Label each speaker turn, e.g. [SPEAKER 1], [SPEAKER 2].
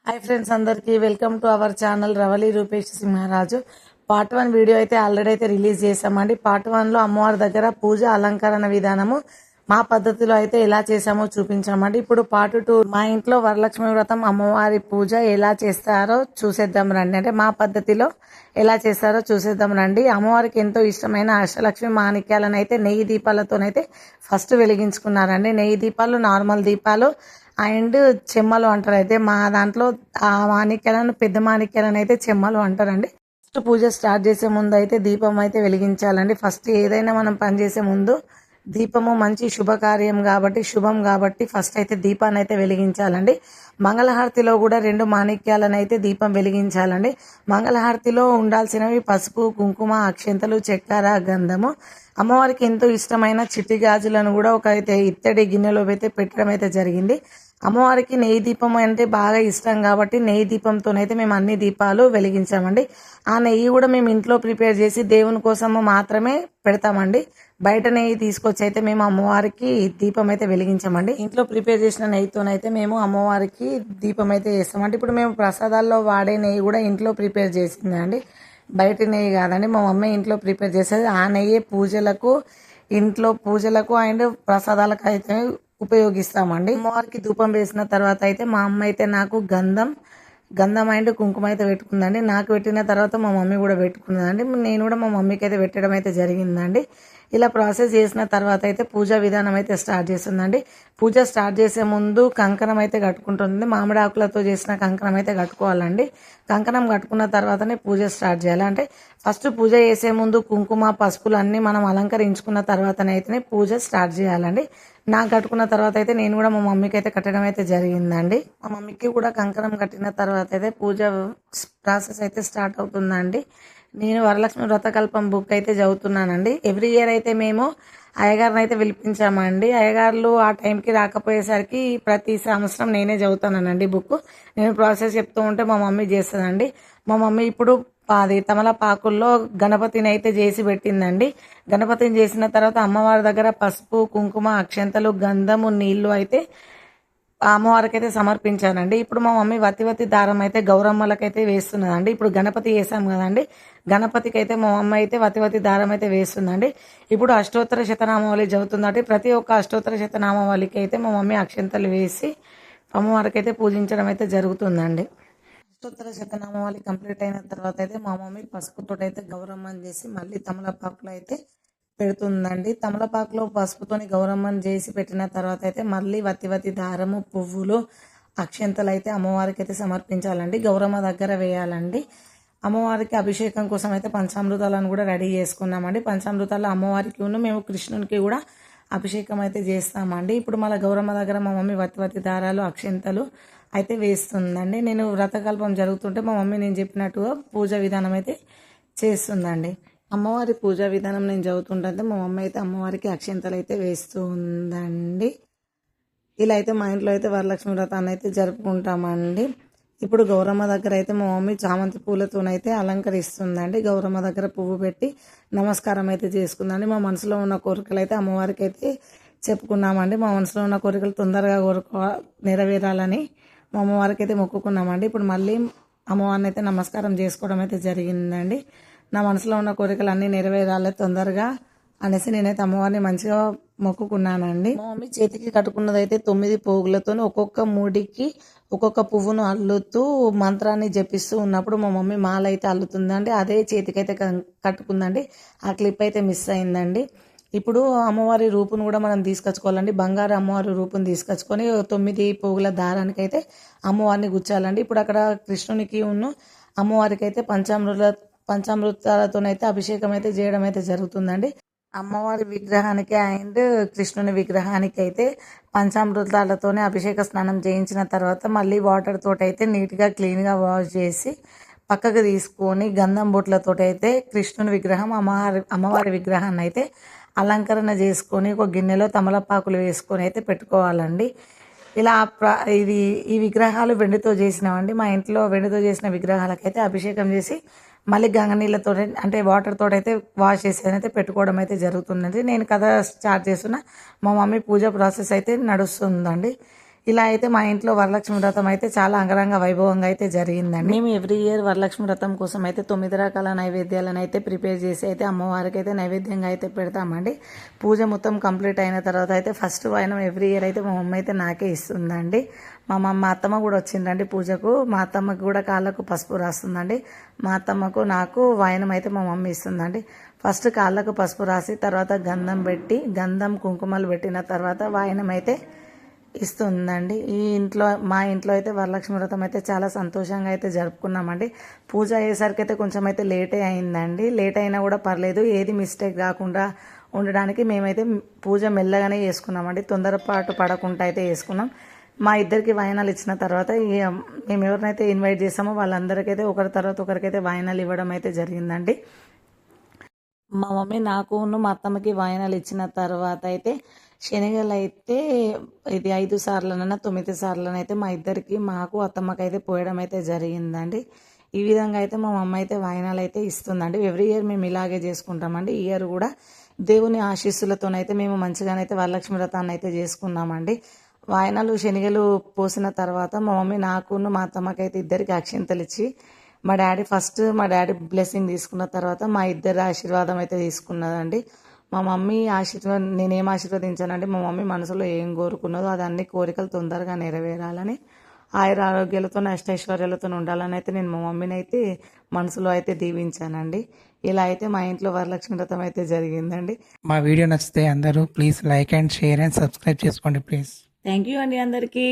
[SPEAKER 1] Hi friends, అందరికీ welcome to our channel Ravali Rupesh Simharaju. Part 1 video అయితే already అయితే రిలీజ్ చేసామండి. పార్ట్ 1 లో అమ్మవారి దగ్గర పూజ అలంకరణ విధానము మా పద్ధతిలో అయితే ఎలా చేసామో చూపించామండి. ఇప్పుడు పార్ట్ 2 మా ఇంట్లో వరలక్ష్మి వ్రతం అమ్మవారి పూజ ఎలా చేస్తారో చూసేద్దాం రండి. అంటే మా పద్ధతిలో ఎలా చేస్తారో చూసేద్దాం రండి. అమ్మవారికి ఎంతో ఇష్టమైన అష్టలక్ష్మి మాణిక్యాలను అయితే నెయ్యి దీపాలతోనైతే ఫస్ట్ వెలిగించుకున్నారండి. నెయ్యి దీపాలు, నార్మల్ దీపాలు అండ్ చెమ్మలు అంటారు. అయితే మా దాంట్లో ఆ మాణిక్యాలను, పెద్ద మాణిక్యాలను అయితే చెమ్మలు అంటారండి. ఫస్ట్ పూజ స్టార్ట్ చేసే ముందు అయితే దీపం అయితే వెలిగించాలండి. ఫస్ట్ ఏదైనా మనం పని చేసే ముందు దీపము మంచి శుభకార్యం కాబట్టి, శుభం కాబట్టి ఫస్ట్ అయితే దీపాన్ని అయితే వెలిగించాలండి. మంగళహారతిలో కూడా 2 మాణిక్యాలను అయితే దీపం వెలిగించాలండి. మంగళహారతిలో ఉండాల్సినవి పసుపు, కుంకుమ, అక్షంతలు, చక్కెర, గంధము. అమ్మవారికి ఎంతో ఇష్టమైన చిట్టి గాజులను కూడా ఒక అయితే ఇత్తడి గిన్నెలో అయితే పెట్టడం అయితే జరిగింది. అమ్మవారికి నెయ్యి దీపం అంటే బాగా ఇష్టం కాబట్టి నెయ్యి దీపంతోనైతే మేము అన్ని దీపాలు వెలిగించామండి. ఆ నెయ్యి కూడా మేము ఇంట్లో ప్రిపేర్ చేసి దేవుని కోసము మాత్రమే పెడతామండి. బయట నెయ్యి తీసుకొచ్చి అయితే మేము అమ్మవారికి దీపం అయితే వెలిగించామండి. ఇంట్లో ప్రిపేర్ చేసిన నెయ్యితోనైతే మేము అమ్మవారికి దీపం అయితే చేస్తామండి. ఇప్పుడు మేము ప్రసాదాల్లో వాడే నెయ్యి కూడా ఇంట్లో ప్రిపేర్ చేసిందండి, బయట నెయ్యి కాదండి. మా మమ్మీ ఇంట్లో ప్రిపేర్ చేసేది. ఆ నెయ్యి పూజలకు, ఇంట్లో పూజలకు అండ్ ప్రసాదాలకు అయితే ఉపయోగిస్తామండి. అమ్మవారికి ధూపం వేసిన తర్వాత అయితే మా అమ్మ అయితే నాకు గంధం అండ్ కుంకుమ అయితే పెట్టుకుందండి. నాకు పెట్టిన తర్వాత మా మమ్మీ కూడా పెట్టుకున్నదండి. నేను కూడా మా మమ్మీకి అయితే పెట్టడం అయితే జరిగిందండి. ఇలా ప్రాసెస్ చేసిన తర్వాత అయితే పూజా విధానం అయితే స్టార్ట్ చేస్తుందండి. పూజ స్టార్ట్ చేసే ముందు కంకణం అయితే కట్టుకుంటుంది. మామిడి ఆకులతో చేసిన కంకణం అయితే కట్టుకోవాలండి. కంకణం కట్టుకున్న తర్వాతనే పూజ స్టార్ట్ చేయాలి. అంటే ఫస్ట్ పూజ చేసే ముందు కుంకుమ, పసుపులు అన్ని మనం అలంకరించుకున్న తర్వాతనైతేనే పూజ స్టార్ట్ చేయాలండి. నాకు కట్టుకున్న తర్వాత అయితే నేను కూడా మా మమ్మీకి అయితే కట్టడం అయితే జరిగిందండి. మా మమ్మీకి కూడా కంకణం కట్టిన తర్వాత అయితే పూజ ప్రాసెస్ అయితే స్టార్ట్ అవుతుందండి. నేను వరలక్ష్మి వ్రతకల్పం బుక్ అయితే చదువుతున్నానండి. ఎవ్రీ ఇయర్ అయితే మేము అయ్యగారిని అయితే పిలిపించామండి. అయ్యగారులు ఆ టైంకి రాకపోయేసరికి ప్రతి సంవత్సరం నేనే చదువుతానండి బుక్. నేను ప్రాసెస్ చెప్తూ ఉంటే మా మమ్మీ చేస్తుందండి. మా మమ్మీ ఇప్పుడు అది తమలపాకుల్లో గణపతిని అయితే చేసి పెట్టిందండి. గణపతిని చేసిన తర్వాత అమ్మవారి దగ్గర పసుపు, కుంకుమ, అక్షంతలు, గంధము, నీళ్లు అయితే అమ్మవారికి అయితే సమర్పించానండి. ఇప్పుడు మా మమ్మీ వతి దారం అయితే గౌరమ్మలకైతే వేస్తున్నదండి. ఇప్పుడు గణపతి వేసాం కదండి, గణపతికి అయితే మా మమ్మీ అయితే వతి దారం అయితే వేస్తుందండి. ఇప్పుడు అష్టోత్తర శతనామావళి చదువుతుందండి. ప్రతి ఒక్క అష్టోత్తర శతనామావళికి అయితే మా మమ్మీ అక్షంతలు వేసి అమ్మవారికి అయితే పూజించడం అయితే జరుగుతుందండి. అష్టోత్తర శతనామావళి కంప్లీట్ అయిన తర్వాత అయితే మా మమ్మీ పసుపుతో అయితే గౌరమ్మని చేసి మళ్ళీ తమలపాకులు అయితే పెడుతుందండి. తమలపాకులో పసుపుతోని గౌరమ్మని చేసి పెట్టిన తర్వాత అయితే మళ్ళీ వతి దారము, పువ్వులు, అక్షంతలు అయితే అమ్మవారికి అయితే సమర్పించాలండి. గౌరమ్మ దగ్గర వేయాలండి. అమ్మవారికి అభిషేకం కోసం అయితే పంచామృతాలను కూడా రెడీ చేసుకున్నామండి. పంచామృతాలు అమ్మవారికి మేము కృష్ణునికి కూడా అభిషేకం అయితే చేస్తామండి. ఇప్పుడు మళ్ళీ గౌరమ్మ దగ్గర మా మమ్మీ వతి దారాలు, అక్షంతలు అయితే వేస్తుందండి. నేను వ్రతకల్పం జరుగుతుంటే మా మమ్మీ నేను చెప్పినట్టుగా పూజ విధానం అయితే చేస్తుందండి. అమ్మవారి పూజా విధానం నేను చదువుతుంటే మా మమ్మీ అయితే అమ్మవారికి అక్షంతలు అయితే వేస్తూ ఉందండి. ఇలా అయితే మా ఇంట్లో అయితే వరలక్ష్మి వ్రతాన్ని అయితే జరుపుకుంటామండి. ఇప్పుడు గౌరమ్మ దగ్గర అయితే మా మమ్మీ చామంతి పూలతోనైతే అలంకరిస్తుందండి. గౌరమ్మ దగ్గర పువ్వు పెట్టి నమస్కారం అయితే చేసుకుందండి. మా మనసులో ఉన్న కోరికలు అయితే అమ్మవారికి అయితే చెప్పుకున్నామండి. మా మనసులో ఉన్న కోరికలు తొందరగా నెరవేరాలని మా అమ్మవారికి అయితే మొక్కుకున్నామండి. ఇప్పుడు మళ్ళీ అమ్మవారిని అయితే నమస్కారం చేసుకోవడం అయితే జరిగిందండి. నా మనసులో ఉన్న కోరికలు అన్నీ నెరవేరాలి తొందరగా అనేసి నేనైతే అమ్మవారిని మంచిగా మొక్కుకున్నానండి. మా మమ్మీ చేతికి కట్టుకున్నది అయితే 9 పోగులతో ఒక్కొక్క మూడికి ఒక్కొక్క పువ్వును అల్లుతూ మంత్రాన్ని జపిస్తూ ఉన్నప్పుడు మా మమ్మీ మాల అయితే అల్లుతుందండి. అదే చేతికి అయితే కట్టుకుందండి. ఆ క్లిప్ అయితే మిస్ అయిందండి. ఇప్పుడు అమ్మవారి రూపును కూడా మనం తీసుకొచ్చుకోవాలండి. బంగారు అమ్మవారి రూపును తీసుకొచ్చుకొని 9 పోగుల దారానికి అయితే అమ్మవారిని గుచ్చాలండి. ఇప్పుడు అక్కడ కృష్ణునికి అమ్మవారికి అయితే పంచామృతాలతోనైతే అభిషేకం అయితే చేయడం అయితే జరుగుతుందండి. అమ్మవారి విగ్రహానికి అండ్ కృష్ణుని విగ్రహానికి అయితే పంచామృతాలతోనే అభిషేక స్నానం చేయించిన తర్వాత మళ్ళీ వాటర్ తోటి అయితే నీట్గా క్లీన్గా వాష్ చేసి పక్కకు తీసుకొని గంధం బొట్లతో అయితే కృష్ణుని విగ్రహం, అమ్మవారి విగ్రహాన్ని అయితే అలంకరణ చేసుకొని ఒక గిన్నెలో తమలపాకులు వేసుకొని అయితే పెట్టుకోవాలండి. ఇలా ఈ విగ్రహాలు వెండితో చేసినామండి. మా ఇంట్లో వెండితో చేసిన విగ్రహాలకైతే అభిషేకం చేసి మళ్ళీ గంగ నీళ్ళతో అంటే వాటర్ తోటి అయితే వాష్ చేసి అయితే పెట్టుకోవడం అయితే జరుగుతుందండి. నేను కథ స్టార్ట్ చేస్తున్నా, మా మమ్మీ పూజ ప్రాసెస్ అయితే నడుస్తుందండి. ఇలా అయితే మా ఇంట్లో వరలక్ష్మి వ్రతం అయితే చాలా అంగరంగ వైభవంగా అయితే జరిగిందండి. మేము ఎవ్రీ ఇయర్ వరలక్ష్మి వ్రతం కోసం అయితే 9 రకాల నైవేద్యాలను అయితే ప్రిపేర్ చేసి అయితే అమ్మవారికి అయితే నైవేద్యంగా అయితే పెడతామండి. పూజ మొత్తం కంప్లీట్ అయిన తర్వాత అయితే ఫస్ట్ వాయనం ఎవ్రీ ఇయర్ అయితే మా మమ్మీ అయితే నాకే ఇస్తుందండి. మా అత్తమ్మ కూడా వచ్చిందండి పూజకు. మా అత్తమ్మకి కూడా కాళ్ళకు పసుపు రాస్తుందండి. మా అత్తమ్మకు నాకు వాయనం అయితే మా మమ్మీ ఇస్తుందండి. ఫస్ట్ కాళ్ళకు పసుపు రాసి తర్వాత గంధం పెట్టి గంధం కుంకుమలు పెట్టిన తర్వాత వాయనం అయితే ఇస్తుందండి. మా ఇంట్లో అయితే వరలక్ష్మి వ్రతం అయితే చాలా సంతోషంగా అయితే జరుపుకున్నామండి. పూజ అయ్యేసరికి అయితే కొంచెం అయితే లేటే అయిందండి. లేట్ అయినా కూడా పర్లేదు, ఏది మిస్టేక్ కాకుండా ఉండడానికి మేమైతే పూజ మెల్లగానే చేసుకున్నామండి. తొందరపాటు పడకుండా అయితే చేసుకున్నాం. మా ఇద్దరికి వాయినాలు ఇచ్చిన తర్వాత మేము ఎవరినైతే ఇన్వైట్ చేసామో వాళ్ళందరికైతే ఒకరి తర్వాత ఒకరికైతే వాయినాలు ఇవ్వడం అయితే జరిగిందండి. మా మమ్మీ నాకును మా అత్తమ్మకి వాయినాలు ఇచ్చిన తర్వాత అయితే శనగలు అయితే ఇది 5 సార్లనైనా 9 సార్లనైతే మా ఇద్దరికి మాకు అత్తమ్మకి అయితే పోయడం అయితే జరిగిందండి. ఈ విధంగా అయితే మా మమ్మ అయితే వాయినాలు అయితే ఇస్తుందండి. ఎవ్రీ ఇయర్ మేము ఇలాగే చేసుకుంటామండి. ఈ ఇయర్ కూడా దేవుని ఆశీస్సులతోనైతే మేము మంచిగానైతే వరలక్ష్మి వ్రతాన్ని అయితే చేసుకున్నామండి. వాయనాలు శనగలు పోసిన తర్వాత మా మమ్మీ నాకును మా అత్తమ్మకి అయితే ఇద్దరికి అక్షింతలు ఇచ్చి మా డాడీ బ్లెస్సింగ్ తీసుకున్న తర్వాత మా ఇద్దరి ఆశీర్వాదం అయితే తీసుకున్నదండి. మా మమ్మీ నేనేం ఆశీర్వదించానండి, మా మమ్మీ మనసులో ఏం కోరుకున్నదో అది అన్ని కోరికలు తొందరగా నెరవేరాలని, ఆరోగ్యాలతో అష్టైశ్వర్యాలతో ఉండాలని అయితే నేను మా మమ్మీని అయితే మనసులో అయితే దీవించానండి. ఇలా అయితే మా ఇంట్లో వరలక్ష్మి వ్రతం అయితే జరిగిందండి.
[SPEAKER 2] మా వీడియో నచ్చితే అందరూ please like and share and subscribe చేసుకోండి ప్లీజ్.
[SPEAKER 1] థ్యాంక్ యూ అండి అందరికీ.